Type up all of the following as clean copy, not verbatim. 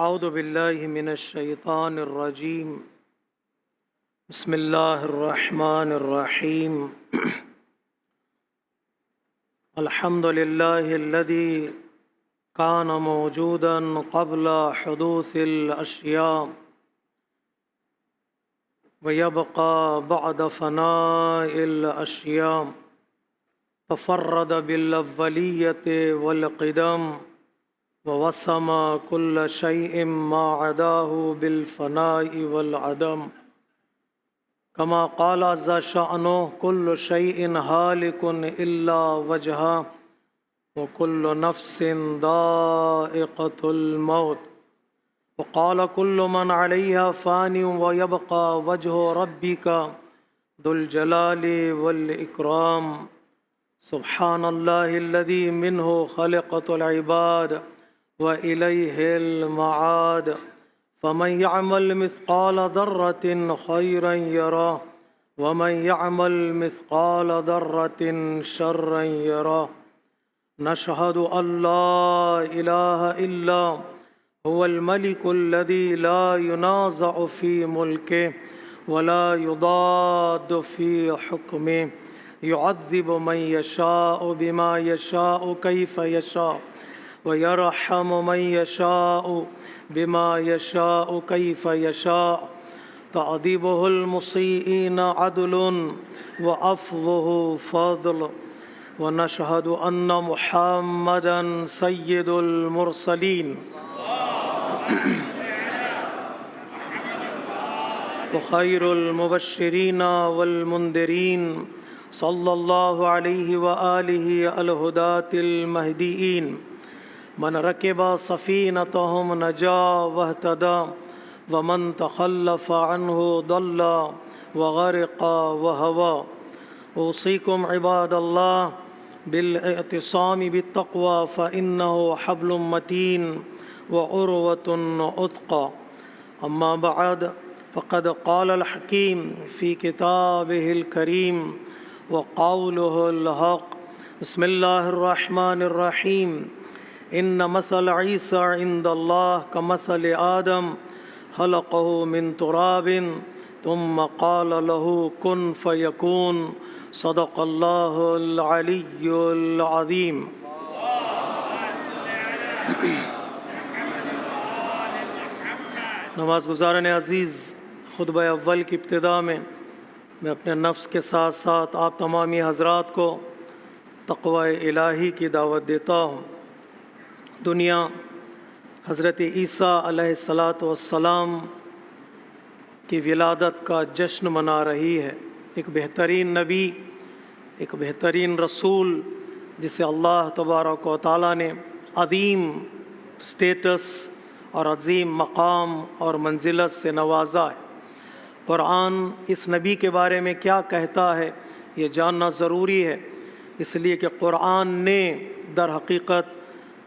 اعوذ باللہ من الشیطان الرجیم بسم اللہ الرحمن الرحیم الحمد للہ الذی کان موجودا قبل حدوث الاشیاء ويبقى بعد فناء الاشیاء تفرد بالاولیة والقدم ووسم كل شيء ما عداه بالفناء والعدم كما قال عز شأنه كل شيء هالك إلا وجهه وكل نفس ذائقة الموت وقال كل من عليها فان ويبقى وجه ربك ذو الجلال والإكرام سبحان الله الذي منه خلقت العباد وإليه المعاد فمن يعمل مثقال ذرة خيرا يراه ومن يعمل مثقال ذرة شرا يراه نشهد أن لا إله إلا هو الملك الذي لا ينازع في ملكه ولا يضاد في حكمه يعذب من يشاء بما يشاء كيف يشاء ويرحم من يشاء بما يشاء كيف يشاء تعذيبه المسيئين عدل وعفوه فضل ونشهد أن محمدا سيد المرسلين وخير المبشرين والمنذرين صلى الله عليه وآله الهداة المهديين من ركب سفينتهم نجا واهتدى ومن تخلف عنه ضل وغرق وهوى أوصيكم عباد الله بالاعتصام بالتقوى فإنه حبل متين وعروة عتقى أما بعد فقد قال الحكيم في كتابه الكريم وقوله الحق بسم الله الرحمن الرحيم إن مثل عيسى عند الله كمثل آدم خلقه من تراب ثم قال له كن فيكون صدق الله العلي العظيم نماز گزارن عزیز خطبہ اول کی ابتدا میں اپنے نفس کے ساتھ ساتھ آپ تمامی حضرات کو تقوی الہی کی دعوت دیتا ہوں۔ دنیا حضرت عیسیٰ علیہ السلام کی ولادت کا جشن منا رہی ہے۔ ایک بہترین نبی، ایک بہترین رسول جسے اللہ تبارک و تعالیٰ نے عظیم سٹیٹس اور عظیم مقام اور منزلت سے نوازا ہے۔ قرآن اس نبی کے بارے میں کیا کہتا ہے یہ جاننا ضروری ہے، اس لیے کہ قرآن نے در حقیقت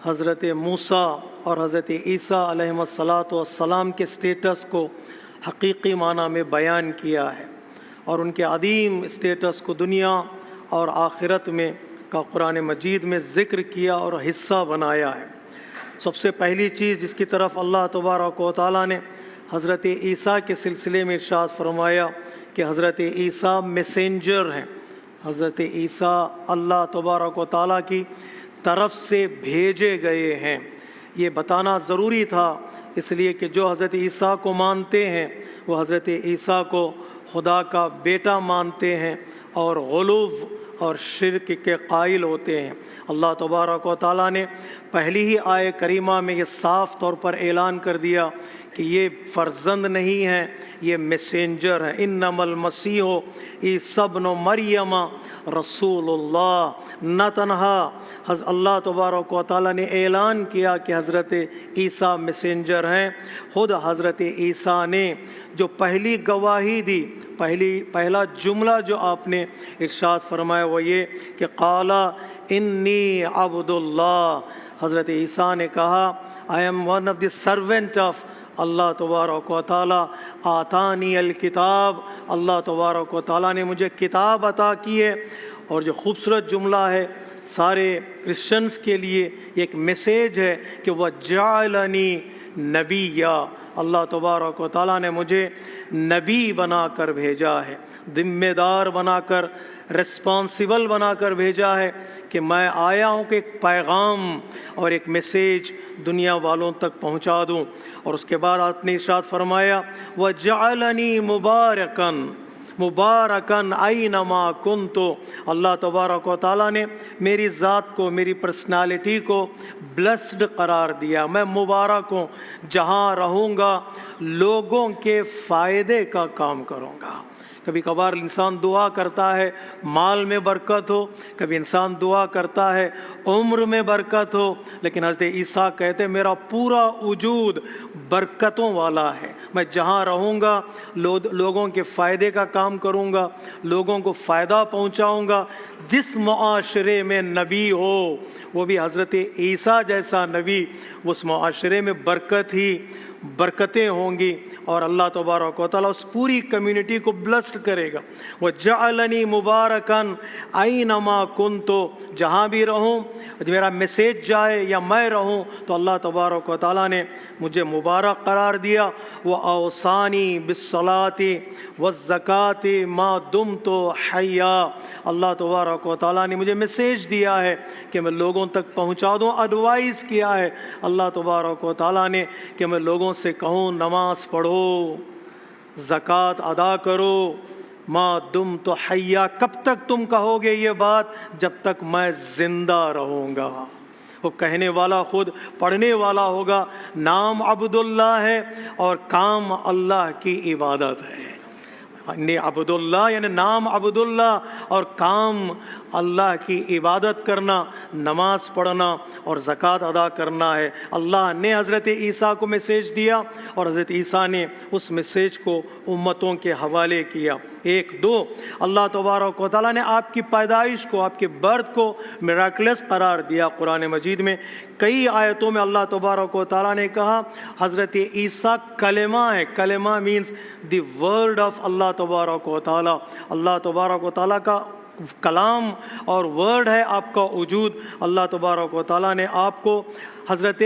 حضرت موسیٰ اور حضرت عیسیٰ علیہ السلام کے سٹیٹس کو حقیقی معنی میں بیان کیا ہے، اور ان کے عظیم سٹیٹس کو دنیا اور آخرت میں کا قرآن مجید میں ذکر کیا اور حصہ بنایا ہے۔ سب سے پہلی چیز جس کی طرف اللہ تبارک و تعالیٰ نے حضرت عیسیٰ کے سلسلے میں ارشاد فرمایا کہ حضرت عیسیٰ میسنجر ہیں، حضرت عیسیٰ اللہ تبارک و تعالیٰ کی طرف سے بھیجے گئے ہیں۔ یہ بتانا ضروری تھا، اس لیے کہ جو حضرت عیسیٰ کو مانتے ہیں وہ حضرت عیسیٰ کو خدا کا بیٹا مانتے ہیں اور غلو اور شرک کے قائل ہوتے ہیں۔ اللہ تبارک و تعالیٰ نے پہلی ہی آیہ کریمہ میں یہ صاف طور پر اعلان کر دیا کہ یہ فرزند نہیں ہیں، یہ میسنجر ہیں۔ انما المسیح عیسی ابن مریم رسول اللہ، نہ تنہا اللہ تبارک و تعالیٰ نے اعلان کیا کہ حضرت عیسیٰ میسنجر ہیں، خود حضرت عیسیٰ نے جو پہلی گواہی دی، پہلا جملہ جو آپ نے ارشاد فرمایا وہ یہ کہ قال انی عبد اللہ، حضرت عیسیٰ نے کہا I am one of the servant of اللہ تبارک و تعالیٰ، آتانی الکتاب، اللہ تبارک و تعالیٰ نے مجھے کتاب عطا کی ہے۔ اور جو خوبصورت جملہ ہے سارے کرسچنز کے لیے ایک میسیج ہے کہ وہ جعلنی نبیّا، اللہ تبارک و تعالیٰ نے مجھے نبی بنا کر بھیجا ہے، ذمہ دار بنا کر، رسپانسیبل بنا کر بھیجا ہے کہ میں آیا ہوں کہ ایک پیغام اور ایک میسیج دنیا والوں تک پہنچا دوں۔ اور اس کے بعد آپ نے ارشاد فرمایا وَجَعَلَنِي مُبَارَكًا أَيْنَمَا كُنْتُ، اللہ تبارک و تعالیٰ نے میری ذات کو، میری پرسنالٹی کو بلیسڈ قرار دیا، میں مبارک ہوں، جہاں رہوں گا لوگوں کے فائدے کا کام کروں گا۔ کبھی کبھار انسان دعا کرتا ہے مال میں برکت ہو، کبھی انسان دعا کرتا ہے عمر میں برکت ہو، لیکن حضرت عیسیٰ کہتے ہیں میرا پورا وجود برکتوں والا ہے، میں جہاں رہوں گا لوگوں کے فائدے کا کام کروں گا، لوگوں کو فائدہ پہنچاؤں گا۔ جس معاشرے میں نبی ہو وہ بھی حضرت عیسیٰ جیسا نبی، اس معاشرے میں برکت ہی برکتیں ہوں گی، اور اللہ تبارک و تعالیٰ اس پوری کمیونٹی کو بلسڈ کرے گا۔ وَجَعَلَنِي مُبَارَكًا أَيْنَمَا كُنْتُ، جہاں بھی رہوں، میرا میسیج جائے یا میں رہوں تو اللہ تبارک و تعالیٰ نے مجھے مبارک قرار دیا۔ وَأَوْصَانِي بِالصَّلَاةِ وَالزَّكَاةِ مَا دُمْتُ حَيًّا، اللہ تبارک و تعالیٰ نے مجھے میسیج دیا ہے کہ میں لوگوں تک پہنچا دوں، ایڈوائز کیا ہے اللہ تبارک و تعالیٰ نے کہ میں لوگوں سے کہوں نماز پڑھو، زکوٰۃ ادا کرو، ما دمت حیا، کب تک تم کہو گے یہ بات؟ جب تک میں زندہ رہوں گا۔ وہ کہنے والا خود پڑھنے والا ہوگا۔ نام عبداللہ ہے اور کام اللہ کی عبادت ہے۔ عبداللہ یعنی نام عبداللہ اور کام اللہ کی عبادت کرنا، نماز پڑھنا اور زکوٰۃ ادا کرنا ہے۔ اللہ نے حضرت عیسیٰ کو میسیج دیا اور حضرت عیسیٰ نے اس میسیج کو امتوں کے حوالے کیا۔ ایک دو، اللہ تبارک و تعالیٰ نے آپ کی پیدائش کو، آپ کے برتھ کو میراکلس قرار دیا۔ قرآن مجید میں کئی آیتوں میں اللہ تبارک و تعالیٰ نے کہا حضرت عیسیٰ کلمہ ہے۔ کلمہ مینز دی ورڈ آف اللہ تبارک و تعالیٰ، اللہ تبارک و تعالیٰ کا کلام اور ورڈ ہے آپ کا وجود۔ اللہ تبارک و تعالیٰ نے آپ کو حضرت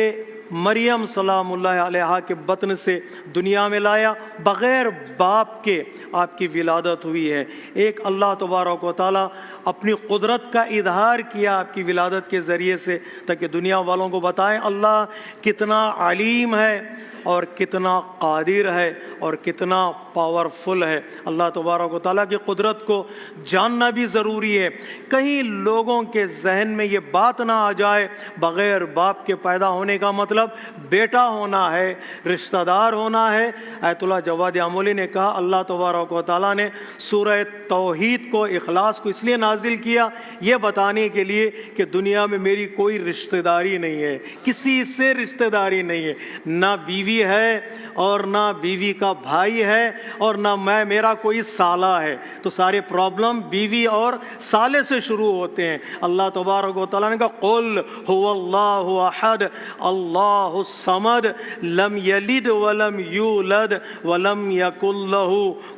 مریم سلام اللہ علیہا کے بطن سے دنیا میں لایا، بغیر باپ کے آپ کی ولادت ہوئی ہے۔ ایک اللہ تبارک و تعالیٰ اپنی قدرت کا اظہار کیا آپ کی ولادت کے ذریعے سے، تاکہ دنیا والوں کو بتائیں اللہ کتنا علیم ہے اور کتنا قادر ہے اور کتنا پاورفل ہے۔ اللہ تبارک و تعالیٰ کی قدرت کو جاننا بھی ضروری ہے۔ کہیں لوگوں کے ذہن میں یہ بات نہ آ جائے بغیر باپ کے پیدا ہونے کا مطلب بیٹا ہونا ہے، رشتہ دار ہونا ہے۔ آیت اللہ جواد امولی نے کہا اللہ تبارک و تعالیٰ نے سورہ توحید کو، اخلاص کو اس لیے نازل کیا یہ بتانے کے لیے کہ دنیا میں میری کوئی رشتہ داری نہیں ہے، کسی سے رشتہ داری نہیں ہے، نہ بیوی ہے اور نہ بیوی کا بھائی ہے اور نہ میرا کوئی سالہ ہے۔ تو سارے پرابلم بیوی اور سالے سے شروع ہوتے ہیں۔ اللہ تبارک و تعالیٰ نے کہا قل هو اللہ احد اللہ الصمد لم یلد ولم یولد ولم یکن لہ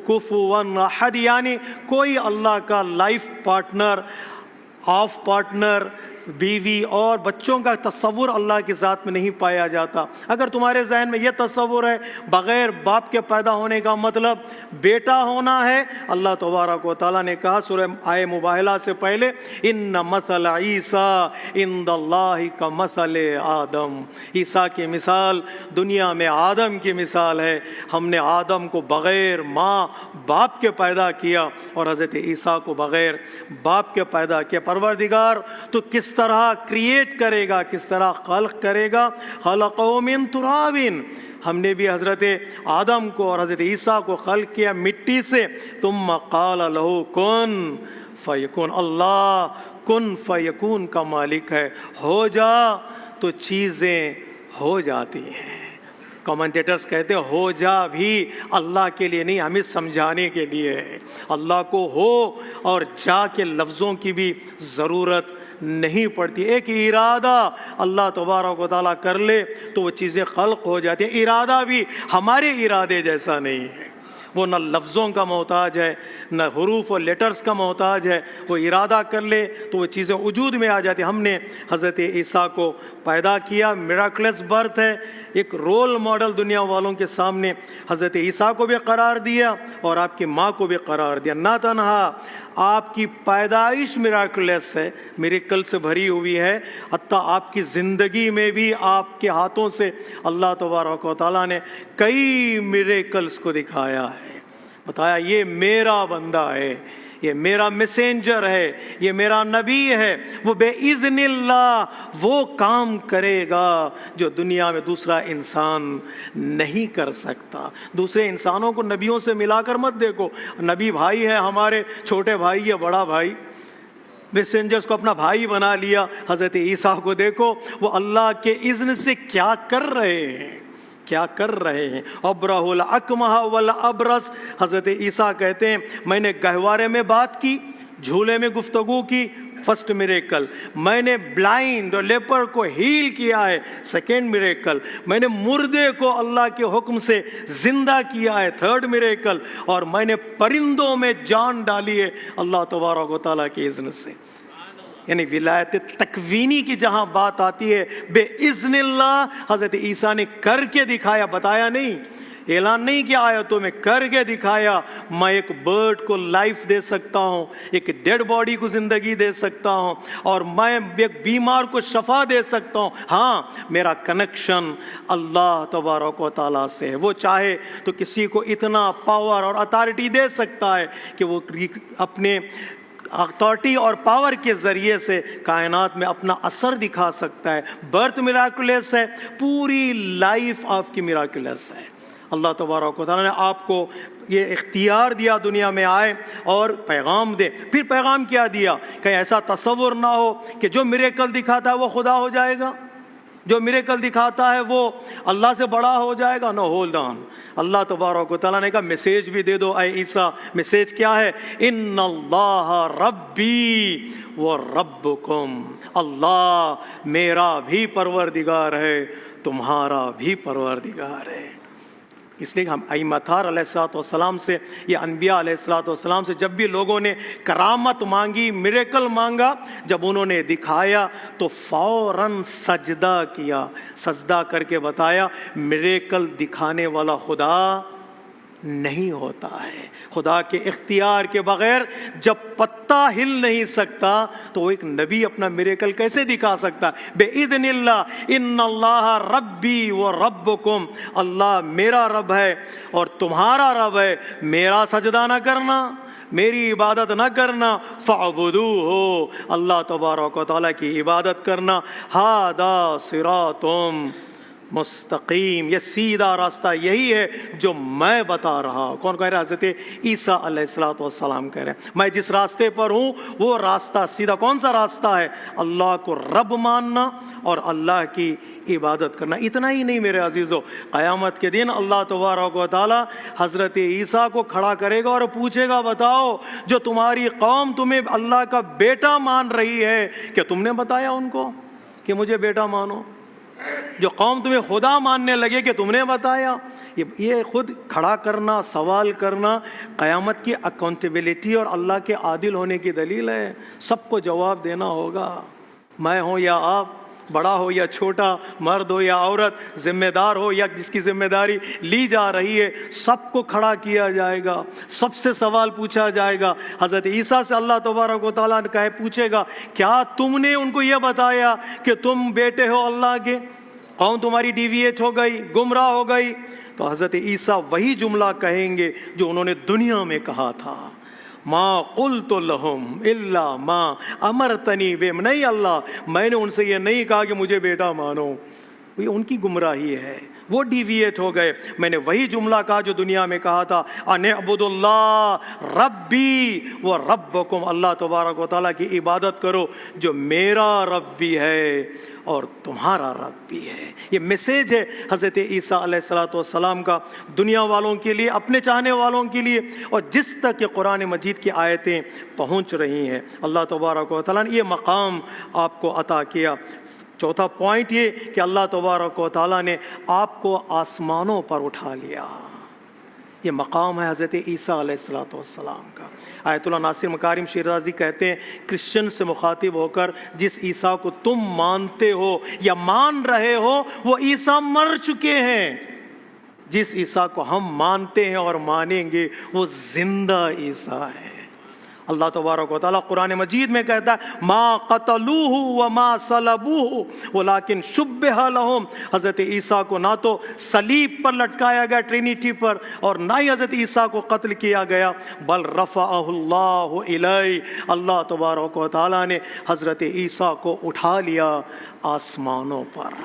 کفوا احد، یعنی کوئی اللہ کا لائف پارٹنر، ہاف پارٹنر، بیوی اور بچوں کا تصور اللہ کی ذات میں نہیں پایا جاتا۔ اگر تمہارے ذہن میں یہ تصور ہے بغیر باپ کے پیدا ہونے کا مطلب بیٹا ہونا ہے، اللہ تبارک و تعالیٰ نے کہا سورہ آیہ مباہلہ سے پہلے ان مثل عیسیٰ عند اللہ کمثل آدم، عیسیٰ کی مثال دنیا میں آدم کی مثال ہے۔ ہم نے آدم کو بغیر ماں باپ کے پیدا کیا اور حضرت عیسیٰ کو بغیر باپ کے پیدا کیا۔ پروردگار تو کس طرح کریٹ کرے گا، کس طرح خلق کرے گا، خلقہ من تراب، ہم نے بھی حضرت آدم کو اور حضرت عیسیٰ کو خلق کیا مٹی سے، ثم قال لہ کن فیکون، اللہ کن فیکون کا مالک ہے، ہو جا تو چیزیں ہو جاتی ہیں۔ کمنٹیٹرز کہتے ہیں ہو جا بھی اللہ کے لیے نہیں، ہمیں سمجھانے کے لیے ہے۔ اللہ کو ہو اور جا کے لفظوں کی بھی ضرورت نہیں پڑتی۔ ایک ارادہ اللہ تبارک و تعالیٰ کر لے تو وہ چیزیں خلق ہو جاتی ہیں۔ ارادہ بھی ہمارے ارادے جیسا نہیں ہے۔ وہ نہ لفظوں کا محتاج ہے، نہ حروف اور لیٹرز کا محتاج ہے، وہ ارادہ کر لے تو وہ چیزیں وجود میں آ جاتی. ہم نے حضرت عیسیٰ کو پیدا کیا، میراکلس برتھ ہے، ایک رول ماڈل دنیا والوں کے سامنے حضرت عیسیٰ کو بھی قرار دیا اور آپ کی ماں کو بھی قرار دیا. نہ تنہا آپ کی پیدائش میراکلس ہے، میریکل سے بھری ہوئی ہے، حتیٰ آپ کی زندگی میں بھی آپ کے ہاتھوں سے اللہ تبارک و تعالیٰ نے کئی میریکلس کو دکھایا ہے، بتایا یہ میرا بندہ ہے، یہ میرا میسنجر ہے، یہ میرا نبی ہے، وہ بے اذن اللہ وہ کام کرے گا جو دنیا میں دوسرا انسان نہیں کر سکتا. دوسرے انسانوں کو نبیوں سے ملا کر مت دیکھو. نبی بھائی ہے ہمارے، چھوٹے بھائی یا بڑا بھائی، میسنجرز کو اپنا بھائی بنا لیا. حضرت عیسیٰ کو دیکھو، وہ اللہ کے اذن سے کیا کر رہے ہیں، کیا کر رہے ہیں. ابرہ الاکمہ والابرص، حضرت عیسیٰ کہتے ہیں میں نے گہوارے میں بات کی، جھولے میں گفتگو کی، فرسٹ میریکل. میں نے بلائنڈ اور لیپر کو ہیل کیا ہے، سیکنڈ میریکل. میں نے مردے کو اللہ کے حکم سے زندہ کیا ہے، تھرڈ میریکل. اور میں نے پرندوں میں جان ڈالی ہے اللہ تبارک و تعالیٰ کے اذن سے. یعنی ولایت تکوینی کی جہاں بات آتی ہے، بے اذن اللہ حضرت عیسیٰ نے کر کے دکھایا، بتایا نہیں، اعلان نہیں کیا آیتوں میں، کر کے دکھایا. میں ایک برڈ کو لائف دے سکتا ہوں، ایک ڈیڈ باڈی کو زندگی دے سکتا ہوں، اور میں ایک بیمار کو شفا دے سکتا ہوں. ہاں، میرا کنیکشن اللہ تبارک و تعالیٰ سے ہے. وہ چاہے تو کسی کو اتنا پاور اور اتھارٹی دے سکتا ہے کہ وہ اپنے اتھارٹی اور پاور کے ذریعے سے کائنات میں اپنا اثر دکھا سکتا ہے. برتھ میراکلس ہے، پوری لائف آپ کی میراکلس ہے. اللہ تبارک و تعالیٰ نے آپ کو یہ اختیار دیا دنیا میں آئے اور پیغام دے. پھر پیغام کیا دیا؟ کہیں ایسا تصور نہ ہو کہ جو میریکل دکھاتا ہے وہ خدا ہو جائے گا، جو میریکل دکھاتا ہے وہ اللہ سے بڑا ہو جائے گا. نو، ہولڈ آن. اللہ تبارک و تعالیٰ نے کہا میسیج بھی دے دو اے عیسیٰ. میسیج کیا ہے؟ ان اللہ ربی و ربکم، اللہ میرا بھی پروردگار ہے، تمہارا بھی پروردگار ہے. اس لیے ہم ائمتار علیہ الصلوۃ والسلام سے، یہ انبیاء علیہ الصلوۃ والسلام سے جب بھی لوگوں نے کرامت مانگی، میریکل مانگا، جب انہوں نے دکھایا تو فوراً سجدہ کیا، سجدہ کر کے بتایا میریکل دکھانے والا خدا نہیں ہوتا ہے. خدا کے اختیار کے بغیر جب پتا ہل نہیں سکتا تو وہ ایک نبی اپنا میریکل کیسے دکھا سکتا ہے؟ بے اذن اللہ. ان اللہ ربی و ربکم، اللہ میرا رب ہے اور تمہارا رب ہے. میرا سجدہ نہ کرنا، میری عبادت نہ کرنا، فاعبدوہ، اللہ تبارک و تعالیٰ کی عبادت کرنا. ھذا صراط مستقیم، یہ سیدھا راستہ یہی ہے جو میں بتا رہا ہوں. کون کہہ رہا ہے؟ حضرت عیسیٰ علیہ الصلوۃ والسلام کہہ رہے ہیں میں جس راستے پر ہوں وہ راستہ سیدھا. کون سا راستہ ہے؟ اللہ کو رب ماننا اور اللہ کی عبادت کرنا. اتنا ہی نہیں میرے عزیزو، قیامت کے دن اللہ تبارک و تعالی حضرت عیسیٰ کو کھڑا کرے گا اور پوچھے گا بتاؤ جو تمہاری قوم تمہیں اللہ کا بیٹا مان رہی ہے، کہ تم نے بتایا ان کو کہ مجھے بیٹا مانو؟ جو قوم تمہیں خدا ماننے لگے کہ تم نے بتایا؟ یہ خود کھڑا کرنا، سوال کرنا قیامت کی اکاؤنٹیبلٹی اور اللہ کے عادل ہونے کی دلیل ہے. سب کو جواب دینا ہوگا، میں ہوں یا آپ، بڑا ہو یا چھوٹا، مرد ہو یا عورت، ذمہ دار ہو یا جس کی ذمہ داری لی جا رہی ہے، سب کو کھڑا کیا جائے گا، سب سے سوال پوچھا جائے گا. حضرت عیسیٰ سے اللہ تبارک و تعالیٰ نے کہے پوچھے گا کیا تم نے ان کو یہ بتایا کہ تم بیٹے ہو اللہ کے؟ قوم تمہاری ڈیویٹ ہو گئی، گمراہ ہو گئی. تو حضرت عیسیٰ وہی جملہ کہیں گے جو انہوں نے دنیا میں کہا تھا، ما قلت لهم الا ما امرتنی بہ. نہیں اللہ، میں نے ان سے یہ نہیں کہا کہ مجھے بیٹا مانو. یہ ان کی گمراہی ہے، وہ ڈیویٹ ہو گئے. میں نے وہی جملہ کہا جو دنیا میں کہا تھا، ان اعبدوا اللہ ربی و ربکم، اللہ تبارک و تعالیٰ کی عبادت کرو جو میرا رب بھی ہے اور تمہارا رب بھی ہے. یہ میسیج ہے حضرت عیسیٰ علیہ الصلوۃ والسلام کا دنیا والوں کے لیے، اپنے چاہنے والوں کے لیے، اور جس تک کہ قرآن مجید کی آیتیں پہنچ رہی ہیں اللہ تبارک و تعالیٰ نے یہ مقام آپ کو عطا کیا. چوتھا پوائنٹ یہ کہ اللہ تبارک و تعالیٰ نے آپ کو آسمانوں پر اٹھا لیا. یہ مقام ہے حضرت عیسیٰ علیہ السلام کا۔ آیت اللہ ناصر مکارم شیرازی کہتے ہیں کرسچن سے مخاطب ہو کر جس عیسیٰ کو تم مانتے ہو یا مان رہے ہو وہ عیسیٰ مر چکے ہیں، جس عیسیٰ کو ہم مانتے ہیں اور مانیں گے وہ زندہ عیسیٰ ہے۔ اللہ تبارک و تعالیٰ قرآن مجید میں کہتا ہے ما قتلوہ وما صلبوہ ولکن شبہ لہم، حضرت عیسیٰ کو نہ تو صلیب پر لٹکایا گیا ٹرینیٹی پر اور نہ ہی حضرت عیسیٰ کو قتل کیا گیا، بل رفعہ اللہ الیہ، اللہ تبارک و تعالیٰ نے حضرت عیسیٰ کو اٹھا لیا آسمانوں پر۔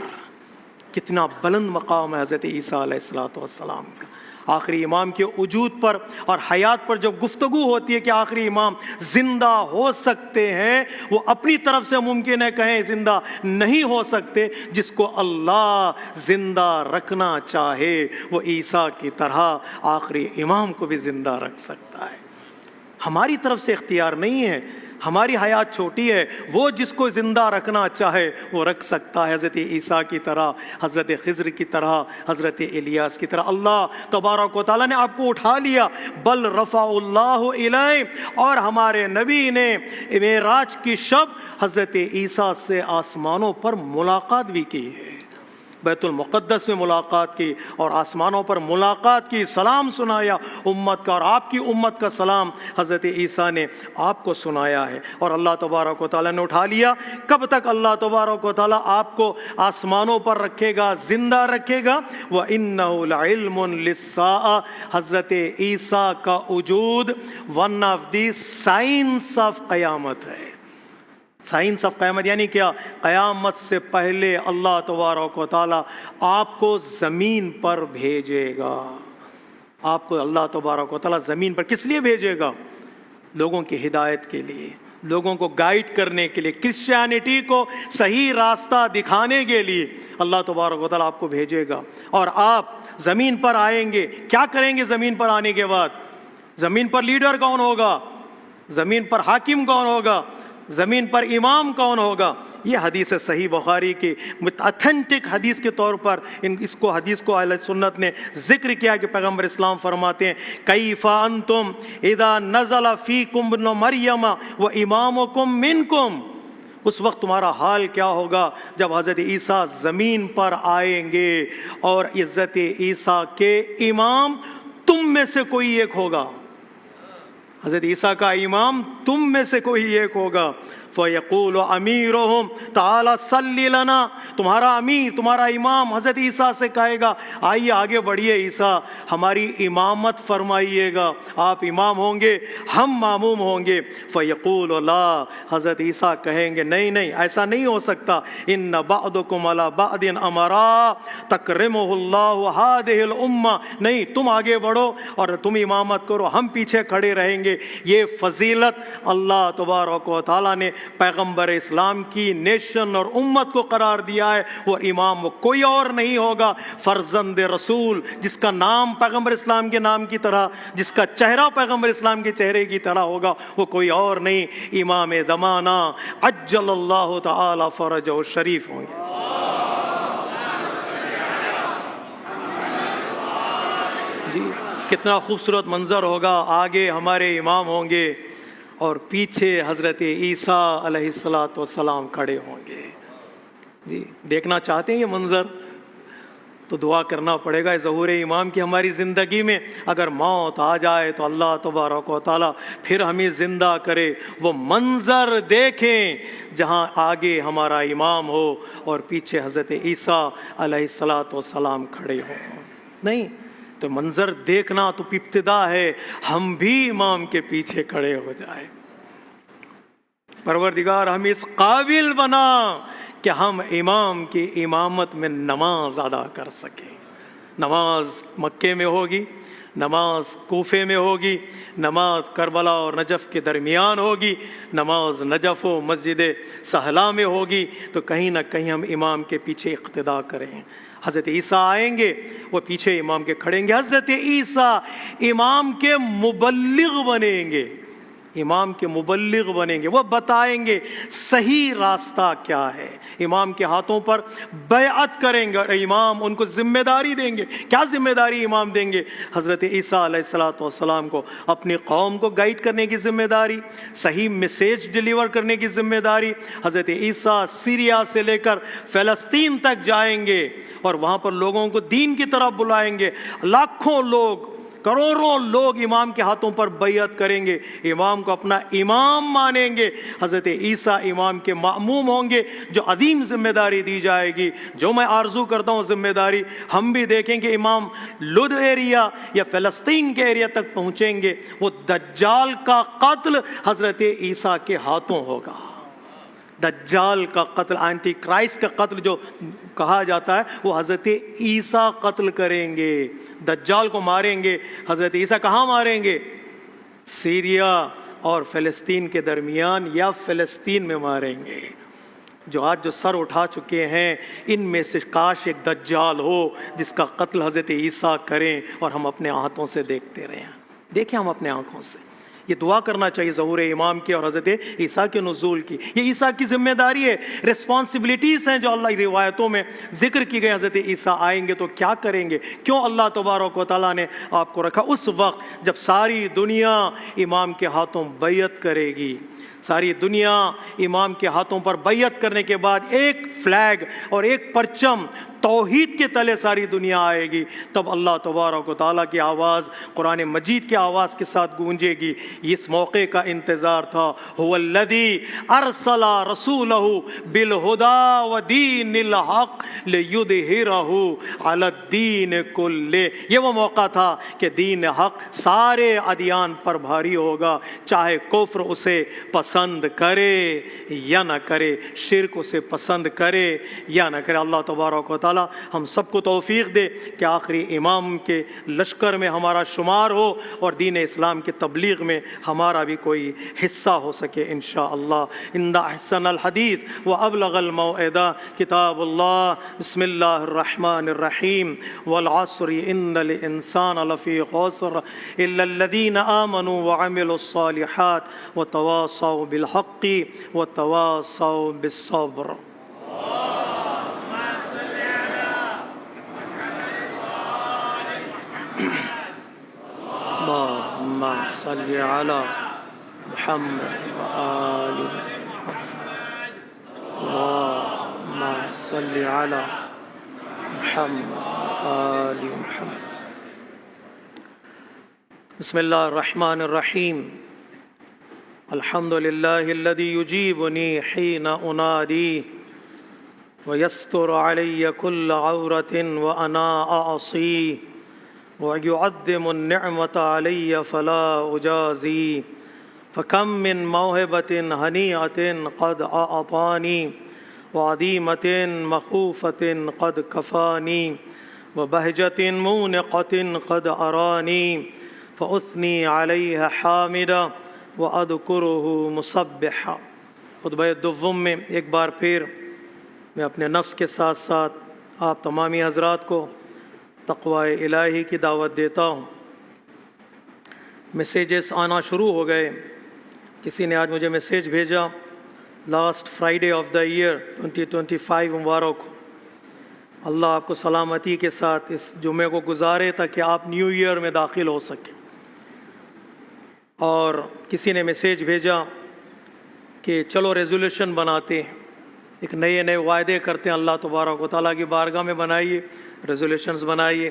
کتنا بلند مقام ہے حضرت عیسیٰ علیہ السلام کا۔ آخری امام کے وجود پر اور حیات پر جب گفتگو ہوتی ہے کہ آخری امام زندہ ہو سکتے ہیں، وہ اپنی طرف سے ممکن ہے کہیں زندہ نہیں ہو سکتے، جس کو اللہ زندہ رکھنا چاہے وہ عیسیٰ کی طرح آخری امام کو بھی زندہ رکھ سکتا ہے۔ ہماری طرف سے اختیار نہیں ہے، ہماری حیات چھوٹی ہے، وہ جس کو زندہ رکھنا چاہے وہ رکھ سکتا ہے، حضرت عیسیٰ کی طرح، حضرت خضر کی طرح، حضرت الیاس کی طرح۔ اللہ تبارک و تعالیٰ نے آپ کو اٹھا لیا، بل رفع اللہ الیہ، اور ہمارے نبی نے معراج کی شب حضرت عیسیٰ سے آسمانوں پر ملاقات بھی کی ہے، بیت المقدس میں ملاقات کی اور آسمانوں پر ملاقات کی، سلام سنایا امت کا، اور آپ کی امت کا سلام حضرت عیسیٰ نے آپ کو سنایا ہے، اور اللہ تبارک و تعالیٰ نے اٹھا لیا۔ کب تک اللہ تبارک و تعالیٰ آپ کو آسمانوں پر رکھے گا، زندہ رکھے گا؟ وَإِنَّهُ لَعِلْمٌ لِلسَّاعَةِ، حضرت عیسیٰ کا وجود one of the science of قیامت ہے۔ سائنس آف قیامت یعنی کیا؟ قیامت سے پہلے اللہ تبارک و تعالیٰ آپ کو زمین پر بھیجے گا۔ آپ کو اللہ تبارک و تعالیٰ زمین پر کس لیے بھیجے گا؟ لوگوں کی ہدایت کے لیے، لوگوں کو گائیڈ کرنے کے لیے، کرسچینٹی کو صحیح راستہ دکھانے کے لیے اللہ تبارک و تعالیٰ آپ کو بھیجے گا، اور آپ زمین پر آئیں گے۔ کیا کریں گے زمین پر آنے کے بعد؟ زمین پر لیڈر کون ہوگا؟ زمین پر حاکم کون ہوگا؟ زمین پر امام کون ہوگا؟ یہ حدیث صحیح بخاری کی اتھینٹک حدیث کے طور پر اس حدیث کو اہل سنت نے ذکر کیا کہ پیغمبر اسلام فرماتے ہیں کیف انتم اذا نزل فیکم ابن مریم و امامکم منکم، اس وقت تمہارا حال کیا ہوگا جب حضرت عیسیٰ زمین پر آئیں گے اور حضرت عیسیٰ کے امام تم میں سے کوئی ایک ہوگا، حضرت عیسیٰ کا امام تم میں سے کوئی ایک ہوگا۔ فَيَقُولُ أَمِيرُهُمْ تَعَالَ صَلِّ لَنَا، تمہارا امیر، تمہارا امام حضرت عیسیٰ سے کہے گا آئیے آگے بڑھیے عیسیٰ، ہماری امامت فرمائیے گا، آپ امام ہوں گے، ہم ماموم ہوں گے۔ فَيَقُولُ لَا، حضرت عیسیٰ کہیں گے نہیں نہیں ایسا نہیں ہو سکتا، إِنَّ بَعْضُكُمْ عَلَى بَعْضٍ أَمَرَا تَكْرِمُهُ اللَّهُ هَذِهِ الْأُمَّةِ، نہیں تم آگے بڑھو اور تم امامت کرو، ہم پیچھے کھڑے رہیں گے۔ یہ فضیلت اللہ تبارک و تعالیٰ نے پیغمبر اسلام کی نیشن اور امت کو قرار دیا ہے، وہ امام وہ کوئی اور نہیں ہوگا، فرزند رسول، جس کا نام پیغمبر اسلام کے نام کی طرح، جس کا چہرہ پیغمبر اسلام کے چہرے کی طرح ہوگا، وہ کوئی اور نہیں، امام زمانہ عجل اللہ تعالی فرجہ الشریف ہوں گے۔ جی کتنا خوبصورت منظر ہوگا، آگے ہمارے امام ہوں گے اور پیچھے حضرت عیسیٰ علیہ السلام کھڑے ہوں گے۔ جی دیکھنا چاہتے ہیں یہ منظر؟ تو دعا کرنا پڑے گا ظہور امام کی ہماری زندگی میں۔ اگر موت آ جائے تو اللہ تبارک و تعالیٰ پھر ہمیں زندہ کرے، وہ منظر دیکھیں جہاں آگے ہمارا امام ہو اور پیچھے حضرت عیسیٰ علیہ السلام کھڑے ہوں۔ نہیں تو منظر دیکھنا تو ابتدا ہے، ہم بھی امام کے پیچھے کھڑے ہو جائے۔ پروردگار ہم اس قابل بنا کہ ہم امام کی امامت میں نماز ادا کر سکیں۔ نماز مکے میں ہوگی، نماز کوفے میں ہوگی، نماز کربلا اور نجف کے درمیان ہوگی، نماز نجف و مسجد سہلا میں ہوگی، تو کہیں نہ کہیں ہم امام کے پیچھے اقتدا کریں۔ حضرت عیسیٰ آئیں گے، وہ پیچھے امام کے کھڑیں گے، حضرت عیسیٰ امام کے مبلغ بنیں گے۔ امام کے مبلغ بنیں گے، وہ بتائیں گے صحیح راستہ کیا ہے، امام کے ہاتھوں پر بیعت کریں گے اور امام ان کو ذمہ داری دیں گے۔ کیا ذمہ داری امام دیں گے؟ حضرت عیسیٰ علیہ السلام کو اپنی قوم کو گائیڈ کرنے کی ذمہ داری، صحیح میسیج ڈیلیور کرنے کی ذمہ داری۔ حضرت عیسیٰ سیریا سے لے کر فلسطین تک جائیں گے اور وہاں پر لوگوں کو دین کی طرف بلائیں گے، لاکھوں لوگ، کروڑوں لوگ امام کے ہاتھوں پر بیعت کریں گے، امام کو اپنا امام مانیں گے۔ حضرت عیسیٰ امام کے مأموم ہوں گے، جو عظیم ذمہ داری دی جائے گی، جو میں آرزو کرتا ہوں ذمہ داری ہم بھی دیکھیں کہ امام لد ایریا یا فلسطین کے ایریا تک پہنچیں گے، وہ دجال کا قتل حضرت عیسیٰ کے ہاتھوں ہوگا۔ دجال کا قتل، اینٹی کرائسٹ کا قتل جو کہا جاتا ہے، وہ حضرت عیسیٰ قتل کریں گے، دجال کو ماریں گے۔ حضرت عیسیٰ کہاں ماریں گے؟ سیریا اور فلسطین کے درمیان، یا فلسطین میں ماریں گے۔ جو آج جو سر اٹھا چکے ہیں، ان میں سے کاش ایک دجال ہو جس کا قتل حضرت عیسیٰ کریں اور ہم اپنے ہاتھوں سے دیکھتے رہیں۔ دیکھیں ہم اپنے آنکھوں سے، یہ دعا کرنا چاہیے ظہور امام کی اور حضرت عیسیٰ کے نزول کی۔ یہ عیسیٰ کی ذمہ داری ہے، ریسپانسبلٹیز ہیں جو اللہ کی روایتوں میں ذکر کی گئی۔ حضرت عیسیٰ آئیں گے تو کیا کریں گے؟ کیوں اللہ تبارک و تعالیٰ نے آپ کو رکھا اس وقت جب ساری دنیا امام کے ہاتھوں بیعت کرے گی؟ ساری دنیا امام کے ہاتھوں پر بیعت کرنے کے بعد ایک فلیگ اور ایک پرچم توحید کے تلے ساری دنیا آئے گی، تب اللہ تبارک و تعالیٰ کی آواز قرآن مجید کی آواز کے ساتھ گونجے گی۔ اس موقع کا انتظار تھا۔ هو الذی ارسل رسولہ بالہدی ودین الحق لیظہرہ علی الدین کلہ۔ یہ وہ موقع تھا کہ دین حق سارے ادیان پر بھاری ہوگا، چاہے کفر اسے پسند کرے یا نہ کرے، شرک اسے پسند کرے یا نہ کرے۔ اللہ تبارک و تعالیٰ ہم سب کو توفیق دے کہ آخری امام کے لشکر میں ہمارا شمار ہو اور دین اسلام کی تبلیغ میں ہمارا بھی کوئی حصہ ہو سکے انشاءاللہ۔ ان احسن الحدیث وابلغ الموعظہ کتاب اللہ۔ بسم اللہ الرحمن الرحیم۔ والعصر ان الانسان لفی خسر الا الذین آمنوا وعملوا الصالحات وتواصوا بالحق وتواصوا بالصبر۔ اللهم صل على محمد وآل محمد۔ اللهم صل على محمد وآل محمد۔ بسم اللہ الرحمن الرحیم۔ الحمد للہ الذی یجیبنی حین انادی ویستر علی کل عورۃ وانا اعصی وَيُعَظِّمُ النِّعْمَةَ عَلَيَّ فَلَا أُجَازِي فَكَمْ مِنْ مَوْهِبَةٍ هَنِيئَةٍ قَدْ أَعْطَانِي وَعَظِيمَةٍ مَخُوفَةٍ قَدْ كَفَانِي وَبَهْجَةٍ مُونِقَةٍ قَدْ أَرَانِي فَأُثْنِي عَلَيْهَا حَامِدًا وَأَذْكُرُهُ مُسَبِّحًا۔ خطبہ دوم میں ایک بار پھر میں اپنے نفس کے ساتھ ساتھ آپ تمامی حضرات کو تقوی الہی کی دعوت دیتا ہوں۔ میسیجز آنا شروع ہو گئے۔ کسی نے آج مجھے میسیج بھیجا، last Friday of the year 2025 مبارک ہو، اللہ آپ کو سلامتی کے ساتھ اس جمعے کو گزارے تاکہ آپ نیو ایئر میں داخل ہو سکیں۔ اور کسی نے میسیج بھیجا کہ چلو ریزولوشن بناتے ہیں، ایک نئے وعدے کرتے ہیں اللہ تبارک و تعالیٰ کی بارگاہ میں، بنائیے ریزولوشنز، بنائیے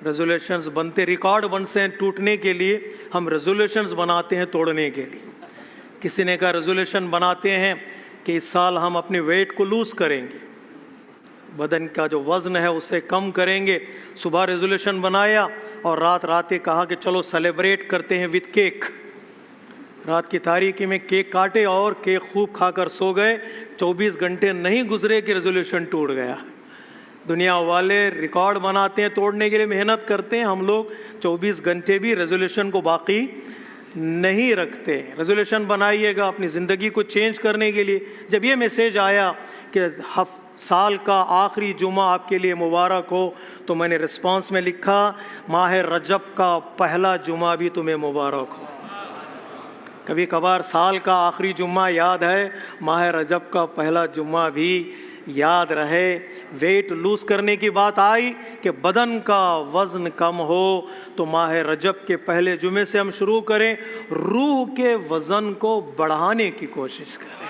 ریزولوشنز بنتے، ریکارڈ بنتے ہیں ٹوٹنے کے لیے، ہم ریزولوشنز بناتے ہیں توڑنے کے لیے۔ کسی نے کہا ریزولوشن بناتے ہیں کہ اس سال ہم اپنے ویٹ کو لوز کریں گے، بدن کا جو وزن ہے اسے کم کریں گے۔ صبح ریزولوشن بنایا اور رات کہا کہ چلو سیلیبریٹ کرتے ہیں وتھ کیک۔ رات کی تاریکی میں کیک کاٹے اور کیک خوب کھا کر سو گئے۔ 24 گھنٹے نہیں گزرے کہ ریزولوشن ٹوٹ گیا۔ دنیا والے ریکارڈ بناتے ہیں توڑنے کے لیے، محنت کرتے ہیں، ہم لوگ 24 گھنٹے بھی ریزولوشن کو باقی نہیں رکھتے۔ ریزولوشن بنائیے گا اپنی زندگی کو چینج کرنے کے لیے۔ جب یہ میسیج آیا کہ سال کا آخری جمعہ آپ کے لیے مبارک ہو، تو میں نے رسپانس میں لکھا ماہ رجب کا پہلا جمعہ بھی تمہیں مبارک ہو۔ کبھی کبھار سال کا آخری جمعہ یاد ہے، ماہ رجب کا پہلا جمعہ بھی یاد رہے۔ ویٹ لوز کرنے کی بات آئی کہ بدن کا وزن کم ہو تو ماہ رجب کے پہلے جمعے سے ہم شروع کریں، روح کے وزن کو بڑھانے کی کوشش کریں،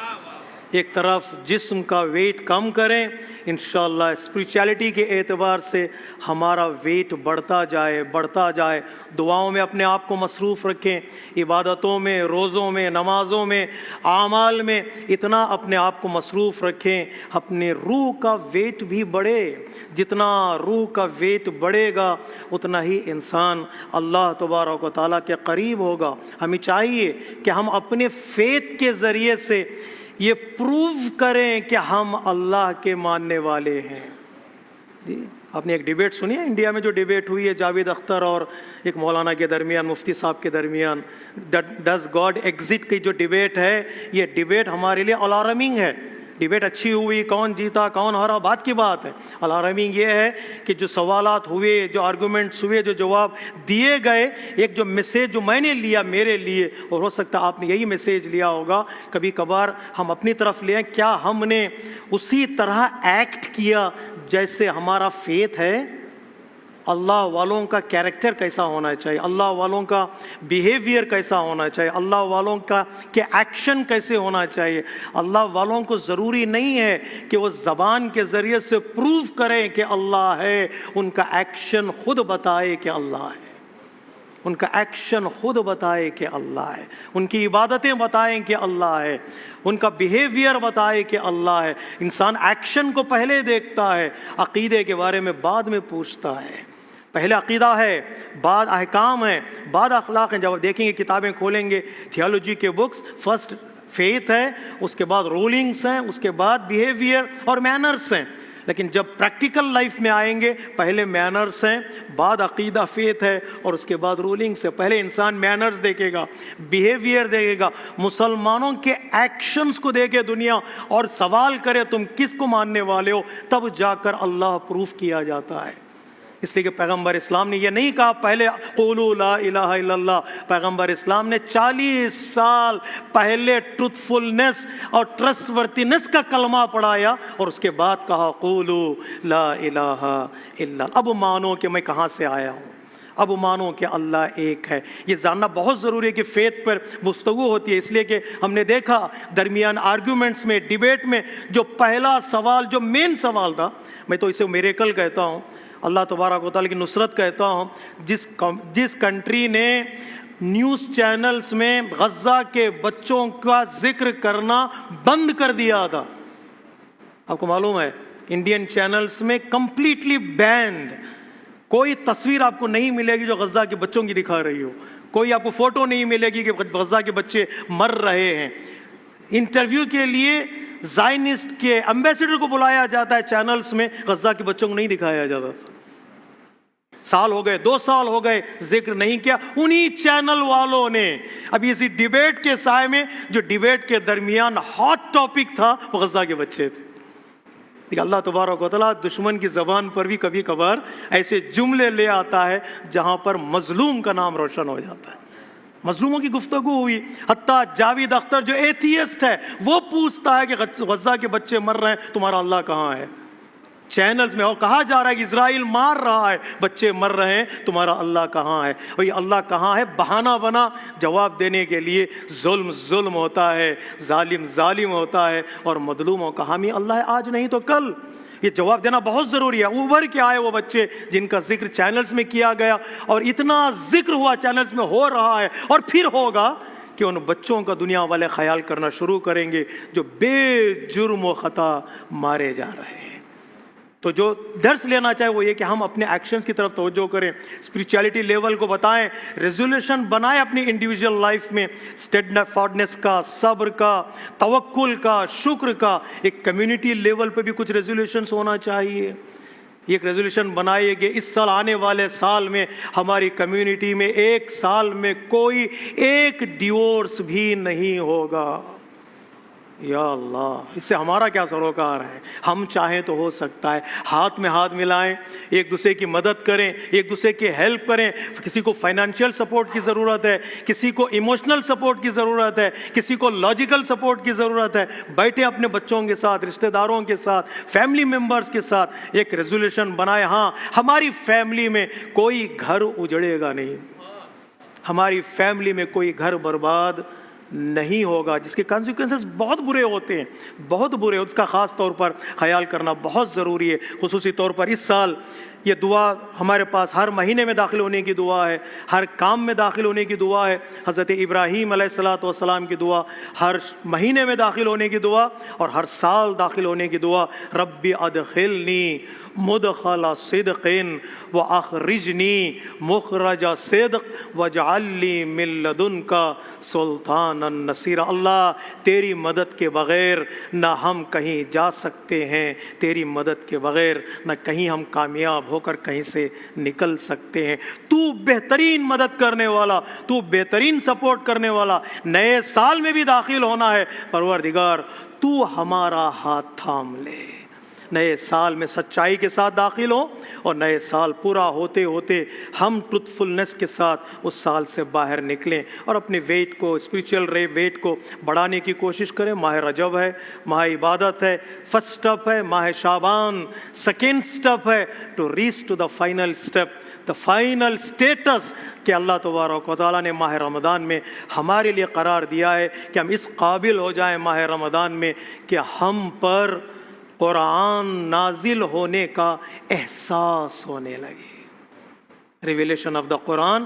ایک طرف جسم کا ویٹ کم کریں، انشاءاللہ اسپریچولیٹی کے اعتبار سے ہمارا ویٹ بڑھتا جائے۔ دعاؤں میں اپنے آپ کو مصروف رکھیں، عبادتوں میں، روزوں میں، نمازوں میں، اعمال میں اتنا اپنے آپ کو مصروف رکھیں، اپنے روح کا ویٹ بھی بڑھے۔ جتنا روح کا ویٹ بڑھے گا اتنا ہی انسان اللہ تبارک و تعالیٰ کے قریب ہوگا۔ ہمیں چاہیے کہ ہم اپنے فیتھ کے ذریعے سے یہ پروو کریں کہ ہم اللہ کے ماننے والے ہیں۔ جی آپ نے ایک ڈیبیٹ سنی ہے انڈیا میں جو ڈیبیٹ ہوئی ہے جاوید اختر اور ایک مولانا کے درمیان، مفتی صاحب کے درمیان، ڈز گاڈ ایگزٹ کی جو ڈیبیٹ ہے، یہ ڈیبیٹ ہمارے لیے الارمنگ ہے۔ ڈیبیٹ اچھی ہوئی، کون جیتا کون ہارا بات کی بات ہے، الارمنگ یہ ہے کہ جو سوالات ہوئے، جو آرگومنٹس ہوئے، جو جواب دیے گئے، ایک جو میسیج جو میں نے لیا میرے لیے، اور ہو سکتا ہے آپ نے یہی میسیج لیا ہوگا، کبھی کبھار ہم اپنی طرف لیں، کیا ہم نے اسی طرح ایکٹ کیا جیسے ہمارا فیتھ ہے؟ اللہ والوں کا کیریکٹر کیسا ہونا چاہیے، اللہ والوں کا بیہیویئر کیسا ہونا چاہیے، اللہ والوں کا کہ ایکشن کیسے ہونا چاہیے۔ اللہ والوں کو ضروری نہیں ہے کہ وہ زبان کے ذریعے سے پروف کریں کہ اللہ ہے، ان کا ایکشن خود بتائے کہ اللہ ہے، ان کا ایکشن خود بتائے کہ اللہ ہے، ان کی عبادتیں بتائیں کہ اللہ ہے، ان کا بیہیویئر بتائے کہ اللہ ہے۔ انسان ایکشن کو پہلے دیکھتا ہے، عقیدے کے بارے میں بعد میں پوچھتا ہے۔ پہلے عقیدہ ہے، بعد احکام ہیں، بعد اخلاق ہیں۔ جب آپ دیکھیں گے، کتابیں کھولیں گے، تھیولوجی کے بکس، فرسٹ فیتھ ہے، اس کے بعد رولنگس ہیں، اس کے بعد بیہیویئر اور مینرس ہیں۔ لیکن جب پریکٹیکل لائف میں آئیں گے، پہلے مینرس ہیں، بعد عقیدہ فیتھ ہے، اور اس کے بعد رولنگس ہے۔ پہلے انسان مینرس دیکھے گا، بیہیویئر دیکھے گا، مسلمانوں کے ایکشنز کو دیکھے دنیا اور سوال کرے تم کس کو ماننے والے ہو، تب جا کر اللہ پروف کیا جاتا ہے۔ اس لیے کہ پیغمبر اسلام نے یہ نہیں کہا پہلے قولوا لا الہ الا اللہ، پیغمبر اسلام نے 40 سال پہلے ٹروتھفلنس اور ٹرسٹ ورتھینس کا کلمہ پڑھایا اور اس کے بعد کہا قولوا لا الہ الا اللہ۔ اب مانو کہ میں کہاں سے آیا ہوں، اب مانو کہ اللہ ایک ہے۔ یہ جاننا بہت ضروری ہے کہ فیتھ پر گفتگو ہوتی ہے، اس لیے کہ ہم نے دیکھا درمیان آرگومنٹس میں، ڈیبیٹ میں، جو پہلا سوال جو مین سوال تھا، میں تو اسے میریکل کہتا ہوں، اللہ تبارک و تعالیٰ کی نصرت کہتا ہوں، جس کنٹری نے نیوز چینلز میں غزہ کے بچوں کا ذکر کرنا بند کر دیا تھا، آپ کو معلوم ہے انڈین چینلز میں کمپلیٹلی بینڈ، کوئی تصویر آپ کو نہیں ملے گی جو غزہ کے بچوں کی دکھا رہی ہو، کوئی آپ کو فوٹو نہیں ملے گی کہ غزہ کے بچے مر رہے ہیں۔ انٹرویو کے لیے زائنسٹ کے ایمبیسڈر کو بلایا جاتا ہے چینلز میں، غزہ کے بچوں کو نہیں دکھایا جاتا تھا۔ سال ہو گئے، 2 سال ہو گئے، ذکر نہیں کیا۔ انہی چینل والوں نے ابھی اسی ڈیبیٹ کے سائے میں، جو ڈیبیٹ کے درمیان ہاٹ ٹاپک تھا، وہ غزہ کے بچے تھے۔ اللہ تبارک و تعالیٰ دشمن کی زبان پر بھی کبھی کبھار ایسے جملے لے آتا ہے جہاں پر مظلوم کا نام روشن ہو جاتا ہے۔ مظلوموں کی گفتگو ہوئی، حتیٰ جاوید اختر جو ایتھیسٹ ہے وہ پوچھتا ہے کہ غزہ کے بچے مر رہے ہیں، تمہارا اللہ کہاں ہے؟ چینلز میں اور کہا جا رہا ہے کہ اسرائیل مار رہا ہے، بچے مر رہے ہیں، تمہارا اللہ کہاں ہے؟ اور یہ اللہ کہاں ہے بہانہ بنا جواب دینے کے لیے۔ ظلم ظلم ہوتا ہے، ظالم ظالم ہوتا ہے، اور مظلوموں کا حامی اللہ ہے، آج نہیں تو کل۔ یہ جواب دینا بہت ضروری ہے۔ ابھر کے آئے وہ بچے جن کا ذکر چینلز میں کیا گیا، اور اتنا ذکر ہوا چینلز میں، ہو رہا ہے اور پھر ہوگا کہ ان بچوں کا دنیا والے خیال کرنا شروع کریں گے جو بے جرم و خطا مارے جا رہے ہیں۔ تو جو درس لینا چاہے وہ یہ کہ ہم اپنے ایکشنز کی طرف توجہ کریں، اسپریچولیٹی لیول کو بتائیں، ریزولوشن بنائیں اپنی انڈیویجول لائف میں، اسٹیڈ فارڈنس کا، صبر کا، توکل کا، شکر کا۔ ایک کمیونٹی لیول پہ بھی کچھ ریزولوشنز ہونا چاہیے۔ ایک ریزولوشن بنائیے کہ اس سال، آنے والے سال میں ہماری کمیونٹی میں 1 سال میں کوئی ایک ڈیورس بھی نہیں ہوگا۔ یا اللہ، اس سے ہمارا کیا سروکار ہے؟ ہم چاہیں تو ہو سکتا ہے، ہاتھ میں ہاتھ ملائیں، ایک دوسرے کی مدد کریں، ایک دوسرے کی ہیلپ کریں. کسی کو فائنینشیل سپورٹ کی ضرورت ہے، کسی کو ایموشنل سپورٹ کی ضرورت ہے، کسی کو لاجیکل سپورٹ کی ضرورت ہے. بیٹھے اپنے بچوں کے ساتھ، رشتہ داروں کے ساتھ، فیملی ممبرز کے ساتھ ایک ریزولوشن بنائے. ہاں، ہماری فیملی میں کوئی گھر اجڑے گا نہیں، ہماری فیملی میں کوئی گھر برباد نہیں ہوگا، جس کے کانسیکوینسز بہت برے ہوتے ہیں، بہت برے. اس کا خاص طور پر خیال کرنا بہت ضروری ہے. خصوصی طور پر اس سال یہ دعا ہمارے پاس ہر مہینے میں داخل ہونے کی دعا ہے، ہر کام میں داخل ہونے کی دعا ہے. حضرت ابراہیم علیہ السلام کی دعا ہر مہینے میں داخل ہونے کی دعا اور ہر سال داخل ہونے کی دعا. ربی ادخلنی مدخل صدق واخرجنی مخرج صدق واجعل لی من لدنک سلطانا نصیرا. اللہ، تیری مدد کے بغیر نہ ہم کہیں جا سکتے ہیں، تیری مدد کے بغیر نہ کہیں ہم کامیاب ہو کر کہیں سے نکل سکتے ہیں. تو بہترین مدد کرنے والا، تو بہترین سپورٹ کرنے والا. نئے سال میں بھی داخل ہونا ہے، پروردگار تو ہمارا ہاتھ تھام لے. نئے سال میں سچائی کے ساتھ داخل ہوں اور نئے سال پورا ہوتے ہوتے ہم ٹروتھفلنس کے ساتھ اس سال سے باہر نکلیں اور اپنے ویٹ کو، اسپریچول ویٹ کو بڑھانے کی کوشش کریں. ماہ رجب ہے، ماہ عبادت ہے، فرسٹ اسٹیپ ہے ماہ شعبان، سیکنڈ اسٹیپ ہے to reach to the final step, the final status کہ اللہ تبارک و تعالیٰ نے ماہ رمضان میں ہمارے لیے قرار دیا ہے کہ ہم اس قابل ہو جائیں ماہ رمضان میں کہ ہم پر قرآن نازل ہونے کا احساس ہونے لگے. Revelation of the Quran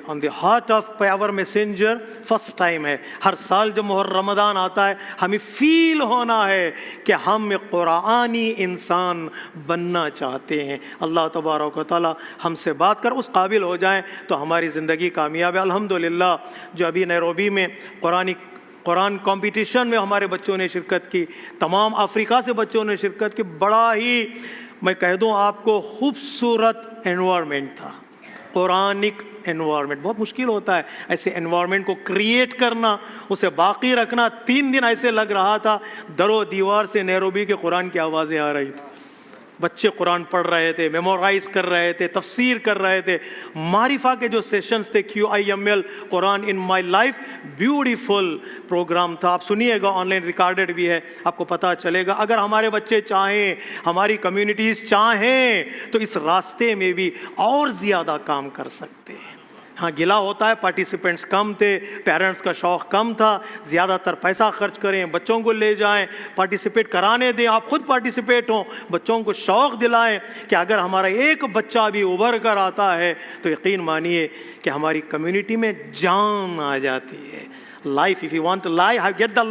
on the heart of our messenger first time ہے. ہر سال جب ماہ رمضان آتا ہے ہمیں فیل ہونا ہے کہ ہم قرآنی انسان بننا چاہتے ہیں. اللہ تبارک و تعالیٰ ہم سے بات کر اس قابل ہو جائیں تو ہماری زندگی کامیاب ہے. الحمدللہ جو ابھی نیروبی میں قرآن کمپٹیشن میں ہمارے بچوں نے شرکت کی، تمام افریقہ سے بچوں نے شرکت کی. بڑا ہی میں کہہ دوں آپ کو خوبصورت انوائرمنٹ تھا، قرآنک انوائرمنٹ. بہت مشکل ہوتا ہے ایسے انوائرمنٹ کو کریٹ کرنا، اسے باقی رکھنا. 3 دن ایسے لگ رہا تھا در و دیوار سے نیروبی کے قرآن کی آوازیں آ رہی تھی. بچے قرآن پڑھ رہے تھے، میمورائز کر رہے تھے، تفسیر کر رہے تھے. معرفہ کے جو سیشنز تھے QIML Quran in my life, beautiful program تھا. آپ سنیے گا، آن لائن ریکارڈڈ بھی ہے، آپ کو پتہ چلے گا. اگر ہمارے بچے چاہیں، ہماری کمیونٹیز چاہیں تو اس راستے میں بھی اور زیادہ کام کر سکتے ہیں. ہاں، گلا ہوتا ہے پارٹیسپینٹس کم تھے، پیرنٹس کا شوق کم تھا. زیادہ تر پیسہ خرچ کریں، بچوں کو لے جائیں، پارٹیسپیٹ کرانے دیں، آپ خود پارٹیسپیٹ ہوں، بچوں کو شوق دلائیں کہ اگر ہمارا ایک بچہ بھی ابھر کر آتا ہے تو یقین مانیے کہ ہماری کمیونٹی میں جان آ جاتی ہے. Life, if you want life, get the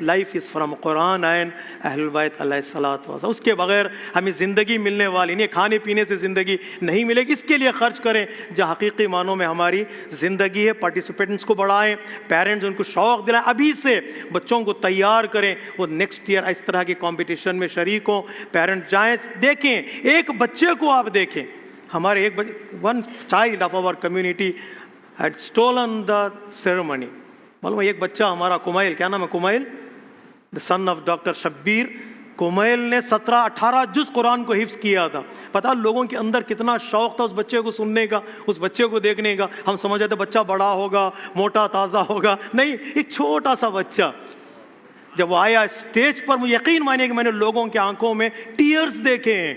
life is from Quran and Ahlul Bayt علیہ الصلوۃ والسلام. اس کے بغیر ہمیں زندگی ملنے والی نہیں. کھانے پینے سے زندگی نہیں ملے گی. اس کے لیے خرچ کریں جہاں حقیقی معنوں میں ہماری زندگی ہے. پارٹیسپینٹس کو بڑھائیں، پیرنٹس ان کو شوق دلائیں، ابھی سے بچوں کو تیار کریں وہ نیکسٹ ایئر اس طرح کے کمپٹیشن میں شریک ہوں. پیرنٹ جائیں، دیکھیں، ایک بچے کو آپ دیکھیں. ہمارے one child of our community had stolen the ceremony. معلوم ہے ایک بچہ ہمارا کمیل، کیا نام ہے Kumail, the son of doctor Shabbir. Kumail نے 17-18 جز قرآن کو حفظ کیا تھا. پتہ لوگوں کے اندر کتنا شوق تھا اس بچے کو سننے کا، اس بچے کو دیکھنے کا. ہم سمجھ رہے تھے بچہ بڑا ہوگا، موٹا تازہ ہوگا. نہیں، ایک چھوٹا سا بچہ جب وہ آیا اسٹیج پر، مجھے یقین مانیے کہ میں نے لوگوں کی آنکھوں میں ٹیئرز دیکھے ہیں.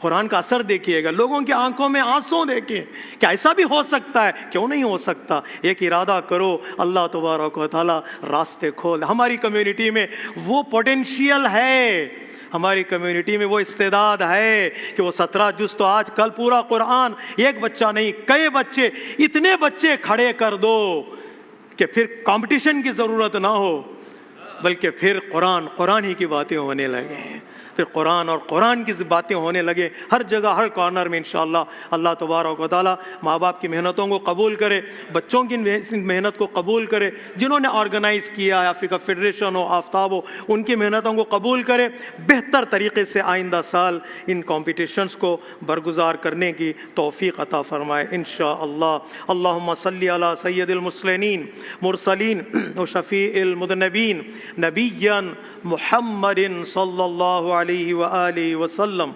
قرآن کا اثر دیکھیے گا، لوگوں کی آنکھوں میں آنسو دیکھیں. کیا ایسا بھی ہو سکتا ہے؟ کیوں نہیں ہو سکتا؟ ایک ارادہ کرو، اللہ تبارک و تعالیٰ راستے کھول. ہماری کمیونٹی میں وہ پوٹینشیل ہے، ہماری کمیونٹی میں وہ استعداد ہے کہ وہ 17 جز تو آج کل پورا قرآن، ایک بچہ نہیں کئی بچے، اتنے بچے کھڑے کر دو کہ پھر کمپٹیشن کی ضرورت نہ ہو، بلکہ پھر قرآن ہی کی باتیں ہونے لگے ہیں. پھر قرآن اور قرآن کی باتیں ہونے لگے ہر جگہ ہر کارنر میں انشاءاللہ۔ اللہ تبارک و تعالیٰ ماں باپ کی محنتوں کو قبول کرے، بچوں کی محنت کو قبول کرے، جنہوں نے آرگنائز کیا ہے افریقہ فیڈریشن ہو، آفتاب ہو، ان کی محنتوں کو قبول کرے، بہتر طریقے سے آئندہ سال ان کمپٹیشنز کو برگزار کرنے کی توفیق عطا فرمائے انشاءاللہ۔ اللہم صلی علی سید المرسلین مرسلین و شفیع المذنبین نبیًا محمد صلی اللہ علیہ وآلہ وسلم۔